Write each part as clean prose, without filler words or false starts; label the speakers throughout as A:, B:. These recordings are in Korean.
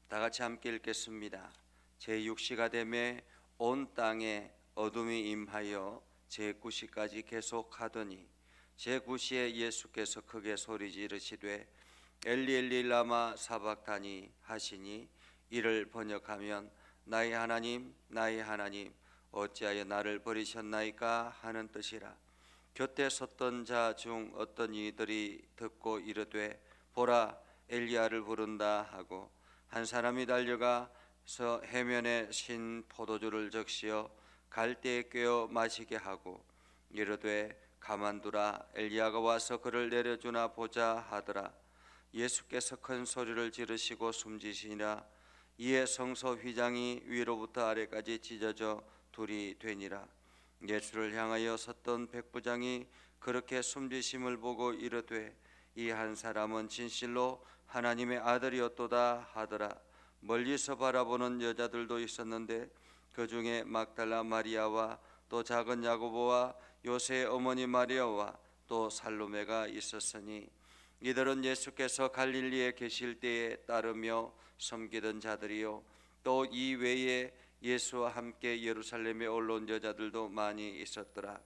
A: 다 같이 함께 읽겠습니다. 제6시가 되매 온 땅에 어둠이 임하여 제9시까지 계속하더니 제9시에 예수께서 크게 소리 지르시되 엘리 엘리 라마 사박다니 하시니 이를 번역하면 나의 하나님 나의 하나님 어찌하여 나를 버리셨나이까 하는 뜻이라. 곁에 섰던 자 중 어떤 이들이 듣고 이르되 보라 엘리야를 부른다 하고 한 사람이 달려가서 해면에 신 포도주를 적시어 갈대에 꿰어 마시게 하고 이르되 가만두라 엘리야가 와서 그를 내려주나 보자 하더라. 예수께서 큰 소리를 지르시고 숨지시니라. 이에 성소 휘장이 위로부터 아래까지 찢어져 둘이 되니라. 예수를 향하여 섰던 백부장이 그렇게 숨지심을 보고 이르되 이 한 사람은 진실로 하나님의 아들이었도다 하더라. 멀리서 바라보는 여자들도 있었는데 그 중에 막달라 마리아와 또 작은 야고보와 요새의 어머니 마리아와 또 살로메가 있었으니 이들은 예수께서 갈릴리에 계실 때에 따르며 섬기던 자들이요 또 이 외에 예수와 함께 예루살렘에 올라온 여자들도 많이 있었더라.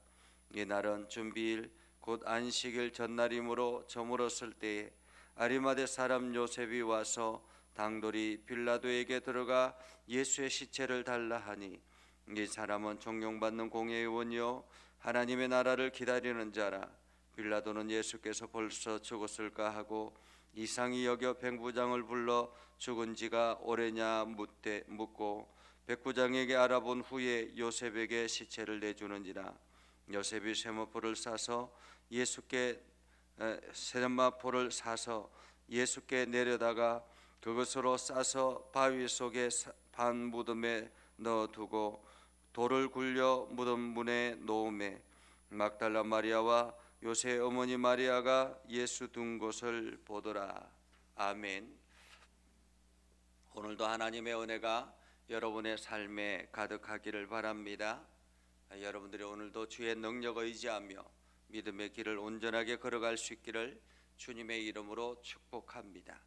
A: 이날은 준비일 곧 안식일 전날이므로 저물었을 때에 아리마대 사람 요셉이 와서 당돌이 빌라도에게 들어가 예수의 시체를 달라 하니 이 사람은 존경받는 공회의원이요 하나님의 나라를 기다리는 자라. 빌라도는 예수께서 벌써 죽었을까 하고 이상히 여겨 백부장을 불러 죽은 지가 오래냐 묻고 백부장에게 알아본 후에 요셉에게 시체를 내주는지라. 요셉이 세마포를 사서 예수께 내려다가 그것으로 싸서 바위 속에 반 무덤에 넣어두고 돌을 굴려 무덤 문에 놓음에 막달라 마리아와 요새의 어머니 마리아가 예수 둔 곳을 보더라. 아멘. 오늘도 하나님의 은혜가 여러분의 삶에 가득하기를 바랍니다. 여러분들이 오늘도 주의 능력 의지하며 믿음의 길을 온전하게 걸어갈 수 있기를 주님의 이름으로 축복합니다.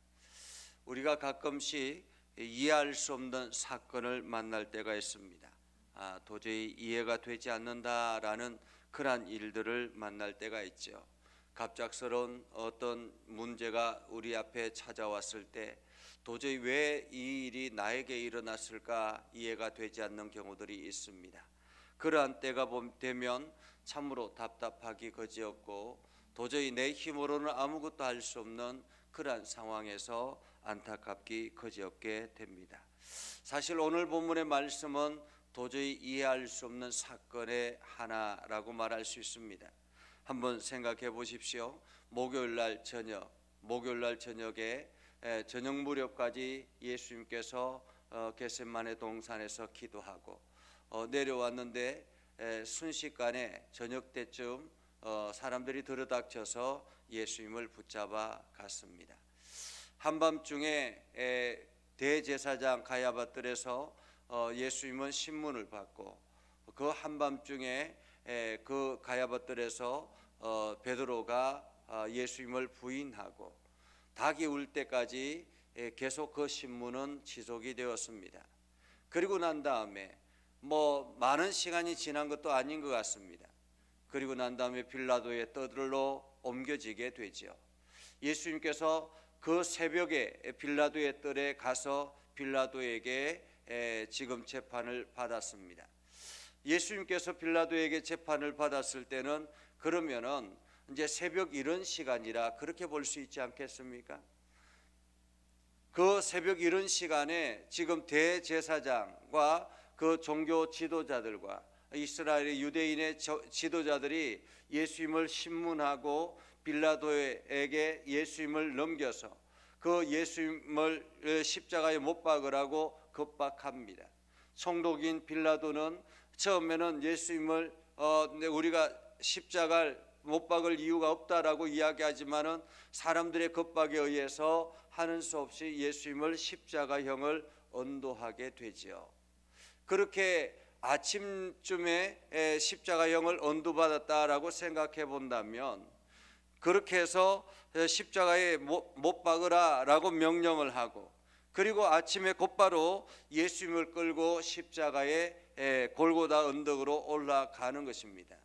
A: 우리가 가끔씩 이해할 수 없는 사건을 만날 때가 있습니다. 도저히 이해가 되지 않는다라는 그러한 일들을 만날 때가 있죠. 갑작스러운 어떤 문제가 우리 앞에 찾아왔을 때 도저히 왜 이 일이 나에게 일어났을까 이해가 되지 않는 경우들이 있습니다. 그러한 때가 되면 참으로 답답하기 그지없고 도저히 내 힘으로는 아무것도 할 수 없는 그러한 상황에서 안타깝기 그지없게 됩니다. 사실 오늘 본문의 말씀은 도저히 이해할 수 없는 사건의 하나라고 말할 수 있습니다. 한번 생각해 보십시오. 목요일 날 저녁에 저녁 무렵까지 예수님께서 겟세마네 동산에서 기도하고 내려왔는데 순식간에 저녁 때쯤 사람들이 들어닥쳐서 예수님을 붙잡아 갔습니다. 한밤중에 대제사장 가야바들에서 예수님은 신문을 받고 그 한밤중에 그 가야바들에서 베드로가 예수님을 부인하고 닭이 울 때까지 계속 그 신문은 지속이 되었습니다. 그리고 난 다음에 많은 시간이 지난 것도 아닌 것 같습니다. 그리고 난 다음에 빌라도의 뜰로 옮겨지게 되죠. 예수님께서 그 새벽에 빌라도의 뜰에 가서 빌라도에게 지금 재판을 받았습니다. 예수님께서 빌라도에게 재판을 받았을 때는 그러면은 이제 새벽 이른 시간이라 그렇게 볼 수 있지 않겠습니까? 그 새벽 이른 시간에 지금 대제사장과 그 종교 지도자들과 이스라엘의 유대인의 지도자들이 예수님을 신문하고 빌라도에게 예수님을 넘겨서 그 예수님을 십자가에 못 박으라고 겁박합니다. 총독인 빌라도는 처음에는 예수님을 우리가 십자가를 못 박을 이유가 없다라고 이야기하지만은 사람들의 겁박에 의해서 하는 수 없이 예수님을 십자가형을 언도하게 되지요. 그렇게 아침쯤에 십자가형을 언도받았다라고 생각해 본다면 그렇게 해서 십자가에 못 박으라라고 명령을 하고 그리고 아침에 곧바로 예수님을 끌고 십자가에 골고다 언덕으로 올라가는 것입니다.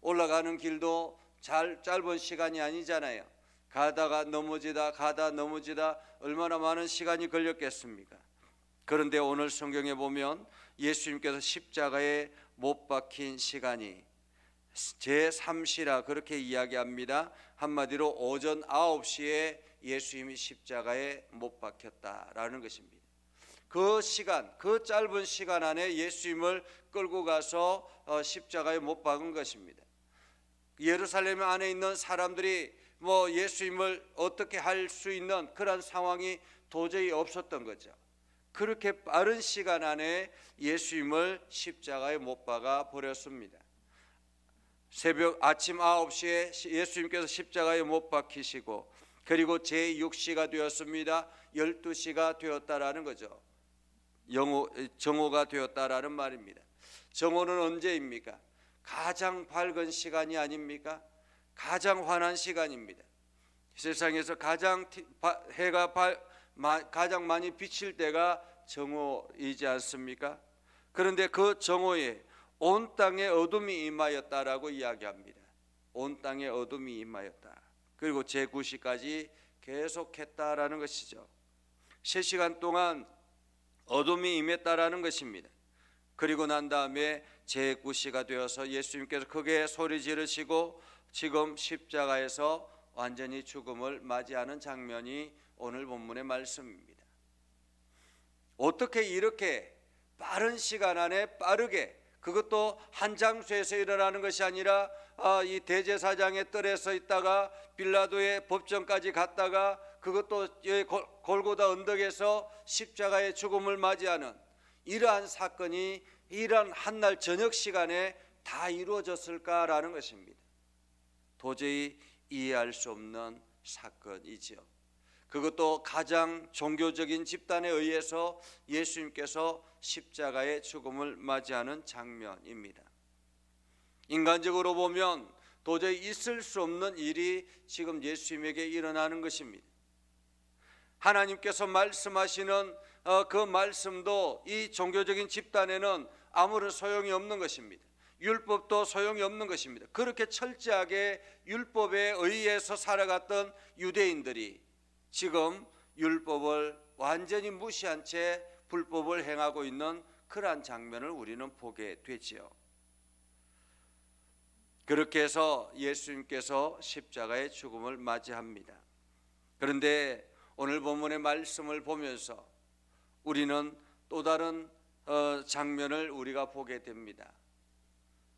A: 올라가는 길도 짧은 시간이 아니잖아요. 가다가 넘어지다 가다 넘어지다 얼마나 많은 시간이 걸렸겠습니까? 그런데 오늘 성경에 보면 예수님께서 십자가에 못 박힌 시간이 제3시라 그렇게 이야기합니다. 한마디로 오전 9시에 예수님이 십자가에 못 박혔다라는 것입니다. 그 시간, 그 짧은 시간 안에 예수님을 끌고 가서 십자가에 못 박은 것입니다. 예루살렘 안에 있는 사람들이 예수님을 어떻게 할 수 있는 그런 상황이 도저히 없었던 거죠. 그렇게 빠른 시간 안에 예수님을 십자가에 못 박아 버렸습니다. 아침 9시에 예수님께서 십자가에 못 박히시고 그리고 제6시가 되었습니다. 12시가 되었다라는 거죠. 정오가 되었다라는 말입니다. 정오는 언제입니까? 가장 밝은 시간이 아닙니까? 가장 환한 시간입니다. 세상에서 해가 가장 많이 비칠 때가 정오이지 않습니까? 그런데 그 정오에 온 땅에 어둠이 임하였다라고 이야기합니다. 온 땅에 어둠이 임하였다. 그리고 제9시까지 계속했다라는 것이죠. 3시간 동안 어둠이 임했다라는 것입니다. 그리고 난 다음에 제9시가 되어서 예수님께서 크게 소리 지르시고 지금 십자가에서 완전히 죽음을 맞이하는 장면이 오늘 본문의 말씀입니다. 어떻게 이렇게 빠른 시간 안에 빠르게, 그것도 한 장소에서 일어나는 것이 아니라 이 대제사장의 뜰에서 있다가 빌라도의 법정까지 갔다가 그것도 골고다 언덕에서 십자가의 죽음을 맞이하는 이러한 사건이 이러한 한날 저녁 시간에 다 이루어졌을까라는 것입니다. 도저히 이해할 수 없는 사건이지요. 그것도 가장 종교적인 집단에 의해서 예수님께서 십자가의 죽음을 맞이하는 장면입니다. 인간적으로 보면 도저히 있을 수 없는 일이 지금 예수님에게 일어나는 것입니다. 하나님께서 말씀하시는 그 말씀도 이 종교적인 집단에는 아무런 소용이 없는 것입니다. 율법도 소용이 없는 것입니다. 그렇게 철저하게 율법에 의해서 살아갔던 유대인들이 지금 율법을 완전히 무시한 채 불법을 행하고 있는 그러한 장면을 우리는 보게 되지요. 그렇게 해서 예수님께서 십자가의 죽음을 맞이합니다. 그런데 오늘 본문의 말씀을 보면서 우리는 또 다른 장면을 우리가 보게 됩니다.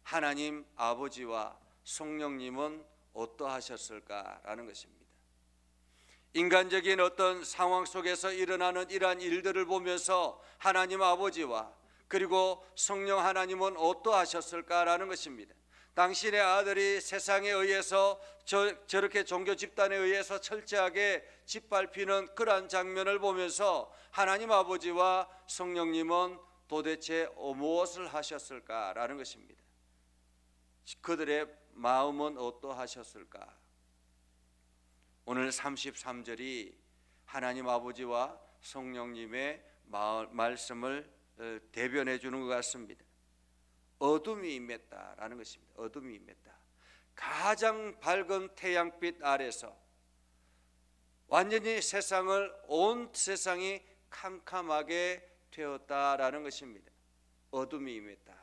A: 하나님 아버지와 성령님은 어떠하셨을까라는 것입니다. 인간적인 어떤 상황 속에서 일어나는 이러한 일들을 보면서 하나님 아버지와 그리고 성령 하나님은 어떠하셨을까라는 것입니다. 당신의 아들이 세상에 의해서 저렇게 종교 집단에 의해서 철저하게 짓밟히는 그러한 장면을 보면서 하나님 아버지와 성령님은 도대체 무엇을 하셨을까라는 것입니다. 그들의 마음은 어떠하셨을까? 오늘 33절이 하나님 아버지와 성령님의 말씀을 대변해 주는 것 같습니다. 어둠이 임했다라는 것입니다. 어둠이 임했다. 가장 밝은 태양빛 아래서 완전히 온 세상이 캄캄하게 되었다라는 것입니다. 어둠이 임했다.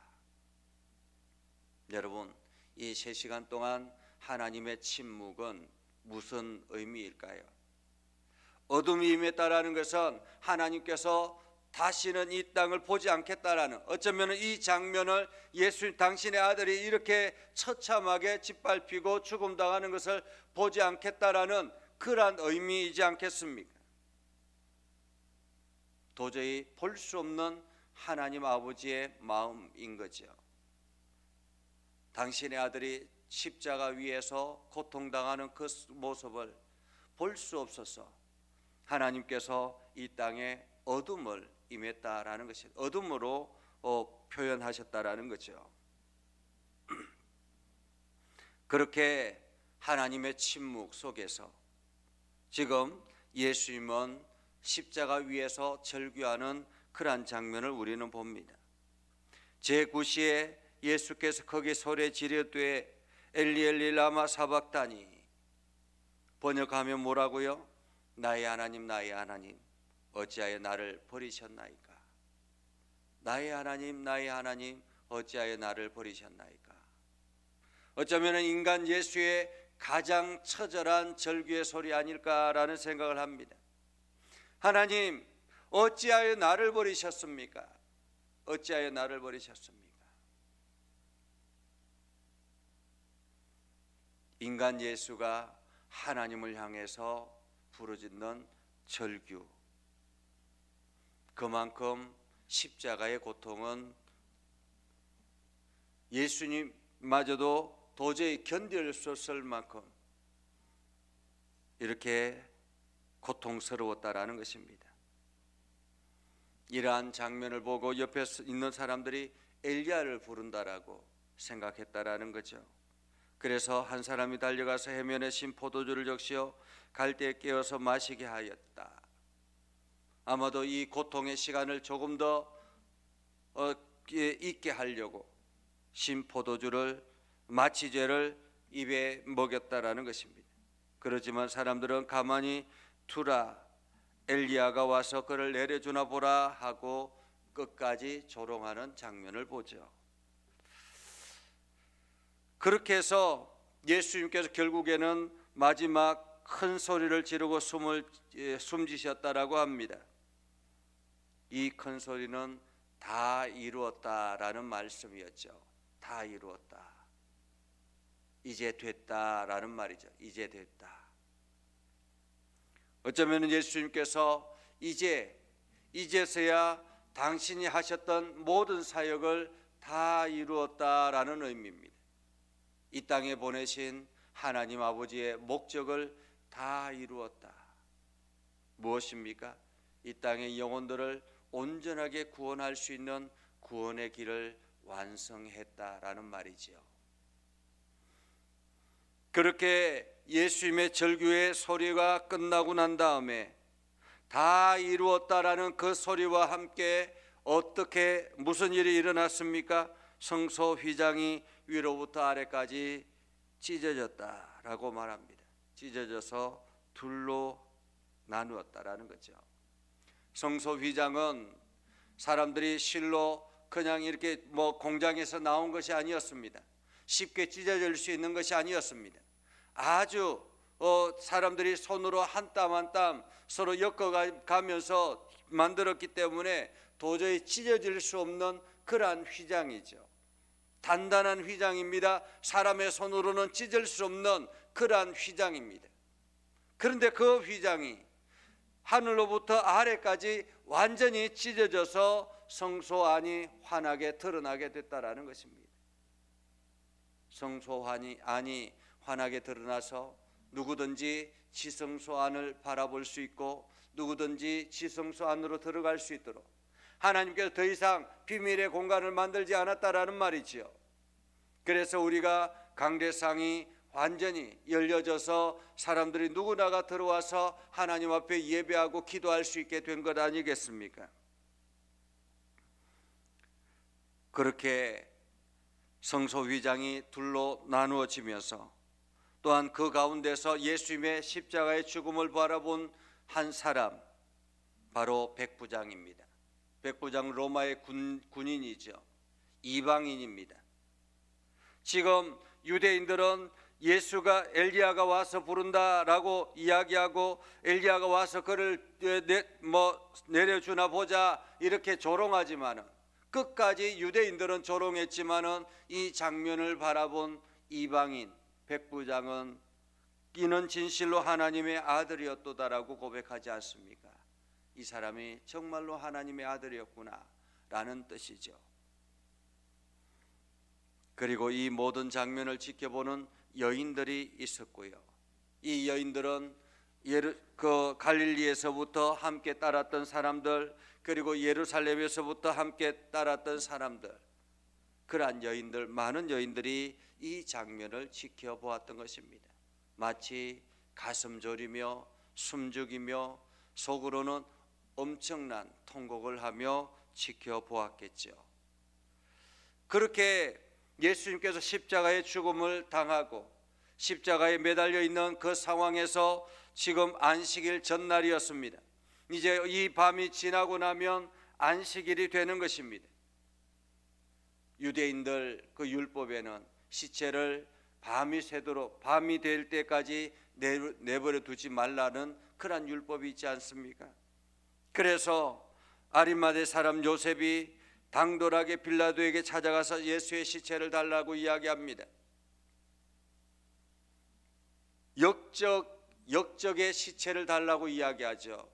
A: 여러분, 이 3시간 동안 하나님의 침묵은 무슨 의미일까요? 어둠이 임했다라는 것은 하나님께서 다시는 이 땅을 보지 않겠다라는, 어쩌면 이 장면을 예수님 당신의 아들이 이렇게 처참하게 짓밟히고 죽음당하는 것을 보지 않겠다라는 그러한 의미이지 않겠습니까? 도저히 볼 수 없는 하나님 아버지의 마음인 거죠. 당신의 아들이 십자가 위에서 고통당하는 그 모습을 볼 수 없어서 하나님께서 이 땅에 어둠을 임했다라는 것이 어둠으로 표현하셨다라는 거죠. 그렇게 하나님의 침묵 속에서 지금 예수님은 십자가 위에서 절규하는 그러한 장면을 우리는 봅니다. 제9시에 예수께서 거기 소리 지르되 엘리 엘리 라마 사박다니, 번역하면 뭐라고요? 나의 하나님 나의 하나님 어찌하여 나를 버리셨나이까. 나의 하나님 나의 하나님 어찌하여 나를 버리셨나이까. 어쩌면 인간 예수의 가장 처절한 절규의 소리 아닐까라는 생각을 합니다. 하나님 어찌하여 나를 버리셨습니까? 어찌하여 나를 버리셨습니까? 인간 예수가 하나님을 향해서 부르짖는 절규, 그만큼 십자가의 고통은 예수님마저도 도저히 견딜 수 없을 만큼 이렇게 고통스러웠다라는 것입니다. 이러한 장면을 보고 옆에 있는 사람들이 엘리야를 부른다라고 생각했다라는 거죠. 그래서 한 사람이 달려가서 해면에 신 포도주를 적시어 갈대에 깨어서 마시게 하였다. 아마도 이 고통의 시간을 조금 더 있게 하려고 신 포도주를, 마취제를 입에 먹였다라는 것입니다. 그렇지만 사람들은 가만히 두라, 엘리야가 와서 그를 내려주나 보라 하고 끝까지 조롱하는 장면을 보죠. 그렇게 해서 예수님께서 결국에는 마지막 큰 소리를 지르고 숨지셨다라고 합니다. 이 큰 소리는 다 이루었다라는 말씀이었죠. 다 이루었다. 이제 됐다라는 말이죠. 이제 됐다. 어쩌면 예수님께서 이제서야 당신이 하셨던 모든 사역을 다 이루었다라는 의미입니다. 이 땅에 보내신 하나님 아버지의 목적을 다 이루었다. 무엇입니까? 이 땅의 영혼들을 온전하게 구원할 수 있는 구원의 길을 완성했다라는 말이지요. 그렇게 예수님의 절규의 소리가 끝나고 난 다음에 다 이루었다라는 그 소리와 함께 어떻게 무슨 일이 일어났습니까? 성소 휘장이 위로부터 아래까지 찢어졌다라고 말합니다. 찢어져서 둘로 나누었다라는 거죠. 성소 휘장은 사람들이 실로 그냥 이렇게 공장에서 나온 것이 아니었습니다. 쉽게 찢어질 수 있는 것이 아니었습니다. 아주 사람들이 손으로 한 땀 한 땀 서로 엮어가면서 만들었기 때문에 도저히 찢어질 수 없는 그러한 휘장이죠. 단단한 휘장입니다. 사람의 손으로는 찢을 수 없는 그러한 휘장입니다. 그런데 그 휘장이 하늘로부터 아래까지 완전히 찢어져서 성소 안이 환하게 드러나게 됐다라는 것입니다. 성소 안이 환하게 드러나서 누구든지 지성소 안을 바라볼 수 있고 누구든지 지성소 안으로 들어갈 수 있도록 하나님께서 더 이상 비밀의 공간을 만들지 않았다라는 말이지요. 그래서 우리가 강대상이 완전히 열려져서 사람들이 누구나가 들어와서 하나님 앞에 예배하고 기도할 수 있게 된 것 아니겠습니까? 그렇게 성소 휘장이 둘로 나누어지면서 또한 그 가운데서 예수님의 십자가의 죽음을 바라본 한 사람, 바로 백부장입니다. 백부장 로마의 군인이죠. 이방인입니다. 지금 유대인들은 예수가 엘리야가 와서 부른다라고 이야기하고 엘리야가 와서 그를 내려주나 보자 이렇게 조롱하지만은 끝까지 유대인들은 조롱했지만은 이 장면을 바라본 이방인 백부장은 이는 진실로 하나님의 아들이었도다라고 고백하지 않습니까? 이 사람이 정말로 하나님의 아들이었구나 라는 뜻이죠. 그리고 이 모든 장면을 지켜보는 여인들이 있었고요. 이 여인들은 갈릴리에서부터 함께 따랐던 사람들, 그리고 예루살렘에서부터 함께 따랐던 사람들, 그러한 여인들, 많은 여인들이 이 장면을 지켜보았던 것입니다. 마치 가슴 졸이며 숨죽이며 속으로는 엄청난 통곡을 하며 지켜보았겠죠. 그렇게 예수님께서 십자가의 죽음을 당하고 십자가에 매달려 있는 그 상황에서 지금 안식일 전날이었습니다. 이제 이 밤이 지나고 나면 안식일이 되는 것입니다. 유대인들 그 율법에는 시체를 밤이 새도록 밤이 될 때까지 내버려 두지 말라는 그런 율법이 있지 않습니까? 그래서 아리마대 사람 요셉이 당돌하게 빌라도에게 찾아가서 예수의 시체를 달라고 이야기합니다. 역적의 시체를 달라고 이야기하죠.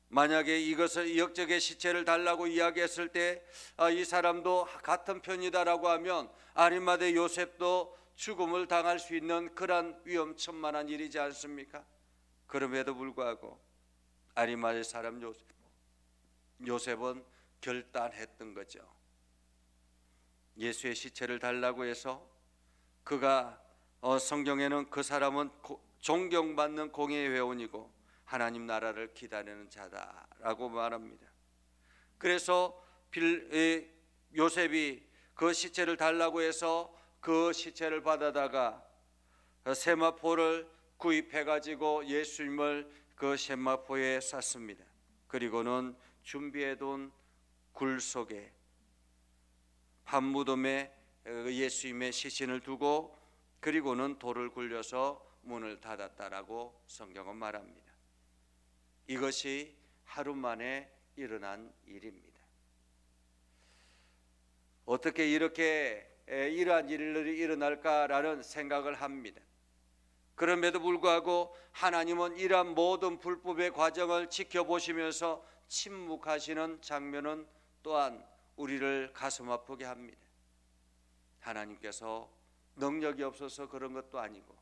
A: 만약에 이것을 역적의 시체를 달라고 이야기했을 때 이 사람도 같은 편이다라고 하면 아리마대 요셉도 죽음을 당할 수 있는 그러한 위험천만한 일이지 않습니까? 그럼에도 불구하고 아리마대 사람 요셉은 결단했던 거죠. 예수의 시체를 달라고 해서 그가 성경에는 그 사람은 존경받는 공의 회원이고 하나님 나라를 기다리는 자다라고 말합니다. 그래서 요셉이 그 시체를 달라고 해서 그 시체를 받아다가 세마포를 구입해 가지고 예수님을 그 세마포에 쌌습니다. 그리고는 준비해둔 굴 속에 한무덤에 예수님의 시신을 두고 그리고는 돌을 굴려서 문을 닫았다라고 성경은 말합니다. 이것이 하루 만에 일어난 일입니다. 어떻게 이렇게 이러한 일들이 일어날까라는 생각을 합니다. 그럼에도 불구하고 하나님은 이러한 모든 불법의 과정을 지켜보시면서 침묵하시는 장면은 또한 우리를 가슴 아프게 합니다. 하나님께서 능력이 없어서 그런 것도 아니고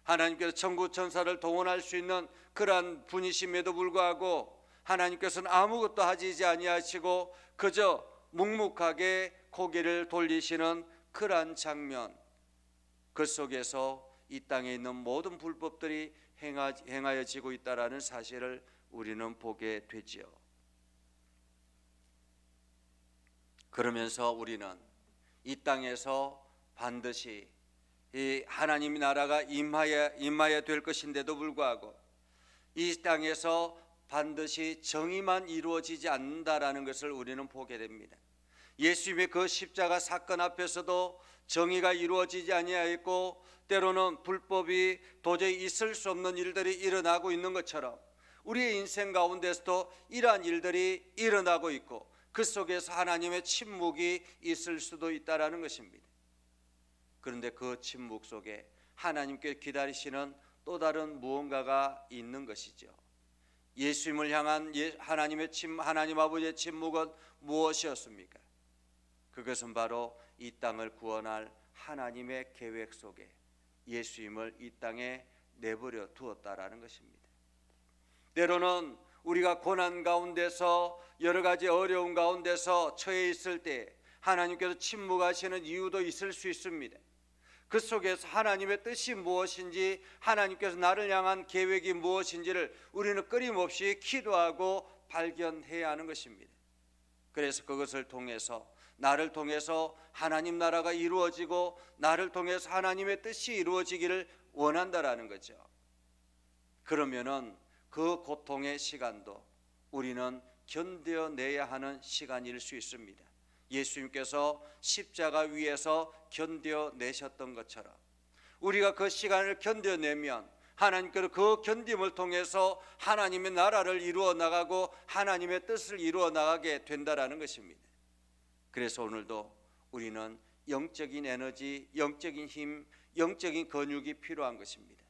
A: 하나님께서 천구 천사를 동원할 수 있는 그러한 분이심에도 불구하고 하나님께서는 아무것도 하지 아니하시고 그저 묵묵하게 고개를 돌리시는 그러한 장면, 그 속에서 이 땅에 있는 모든 불법들이 행하여지고 있다라는 사실을 우리는 보게 되지요. 그러면서 우리는 이 땅에서 반드시 이 하나님의 나라가 임하여야 될 것인데도 불구하고 이 땅에서 반드시 정의만 이루어지지 않는다라는 것을 우리는 보게 됩니다. 예수님의 그 십자가 사건 앞에서도 정의가 이루어지지 아니하였고 때로는 불법이 도저히 있을 수 없는 일들이 일어나고 있는 것처럼 우리의 인생 가운데서도 이러한 일들이 일어나고 있고 그 속에서 하나님의 침묵이 있을 수도 있다라는 것입니다. 그런데 그 침묵 속에 하나님께 기다리시는 또 다른 무언가가 있는 것이죠. 예수님을 향한 하나님 아버지의 침묵은 무엇이었습니까? 그것은 바로 이 땅을 구원할 하나님의 계획 속에 예수님을 이 땅에 내버려 두었다라는 것입니다. 때로는 우리가 고난 가운데서 여러 가지 어려운 가운데서 처해 있을 때 하나님께서 침묵하시는 이유도 있을 수 있습니다. 그 속에서 하나님의 뜻이 무엇인지 하나님께서 나를 향한 계획이 무엇인지를 우리는 끊임없이 기도하고 발견해야 하는 것입니다. 그래서 그것을 통해서 나를 통해서 하나님 나라가 이루어지고 나를 통해서 하나님의 뜻이 이루어지기를 원한다라는 거죠. 그러면은 그 고통의 시간도 우리는 견뎌내야 하는 시간일 수 있습니다. 예수님께서 십자가 위에서 견뎌내셨던 것처럼 우리가 그 시간을 견뎌내면 하나님께서 그 견딤을 통해서 하나님의 나라를 이루어 나가고 하나님의 뜻을 이루어 나가게 된다라는 것입니다. 그래서 오늘도 우리는 영적인 에너지, 영적인 힘, 영적인 근육이 필요한 것입니다.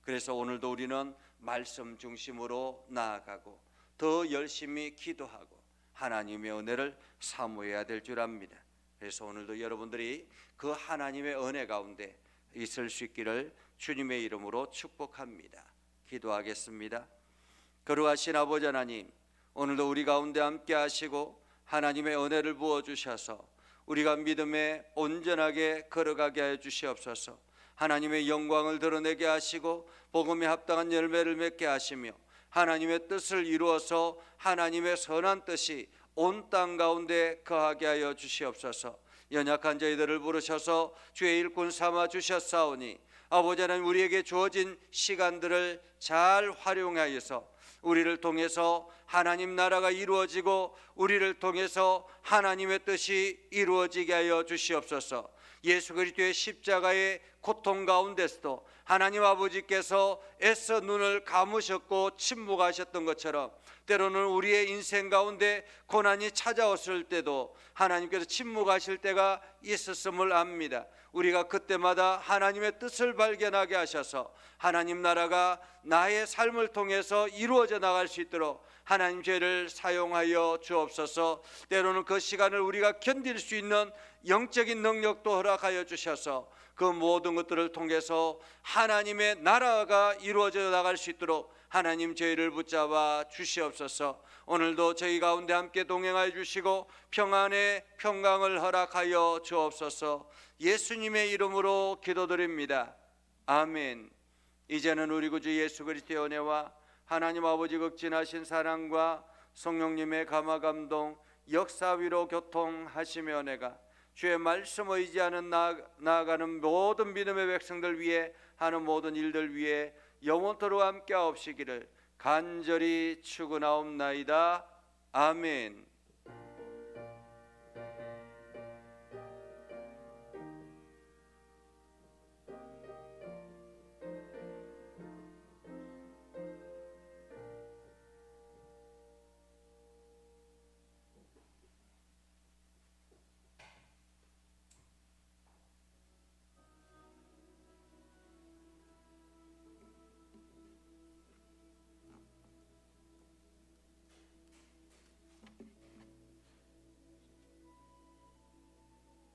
A: 그래서 오늘도 우리는 말씀 중심으로 나아가고 더 열심히 기도하고 하나님의 은혜를 사모해야 될 줄 압니다. 그래서 오늘도 여러분들이 그 하나님의 은혜 가운데 있을 수 있기를 주님의 이름으로 축복합니다. 기도하겠습니다. 거룩하신 아버지 하나님, 오늘도 우리 가운데 함께 하시고 하나님의 은혜를 부어주셔서 우리가 믿음에 온전하게 걸어가게 하여 주시옵소서. 하나님의 영광을 드러내게 하시고 복음에 합당한 열매를 맺게 하시며 하나님의 뜻을 이루어서 하나님의 선한 뜻이 온 땅 가운데 거하게 하여 주시옵소서. 연약한 저희들을 부르셔서 주의 일꾼 삼아 주셨사오니 아버지 하나님, 우리에게 주어진 시간들을 잘 활용하여서 우리를 통해서 하나님 나라가 이루어지고 우리를 통해서 하나님의 뜻이 이루어지게 하여 주시옵소서. 예수 그리스도의 십자가의 고통 가운데서도 하나님 아버지께서 애써 눈을 감으셨고 침묵하셨던 것처럼 때로는 우리의 인생 가운데 고난이 찾아왔을 때도 하나님께서 침묵하실 때가 있었음을 압니다. 우리가 그때마다 하나님의 뜻을 발견하게 하셔서 하나님 나라가 나의 삶을 통해서 이루어져 나갈 수 있도록 하나님 죄를 사용하여 주옵소서. 때로는 그 시간을 우리가 견딜 수 있는 영적인 능력도 허락하여 주셔서 그 모든 것들을 통해서 하나님의 나라가 이루어져 나갈 수 있도록 하나님 저희를 붙잡아 주시옵소서. 오늘도 저희 가운데 함께 동행하여 주시고 평안의 평강을 허락하여 주옵소서. 예수님의 이름으로 기도드립니다. 아멘. 이제는 우리 구주 예수 그리스도의 은혜와 하나님 아버지 극진하신 사랑과 성령님의 감화 감동 역사 위로 교통하시며 은혜가 주의 말씀 의지하는 나아가는 모든 믿음의 백성들 위해 하는 모든 일들 위해 영원토록 함께 하옵시기를 간절히 축원하옵나이다. 아멘.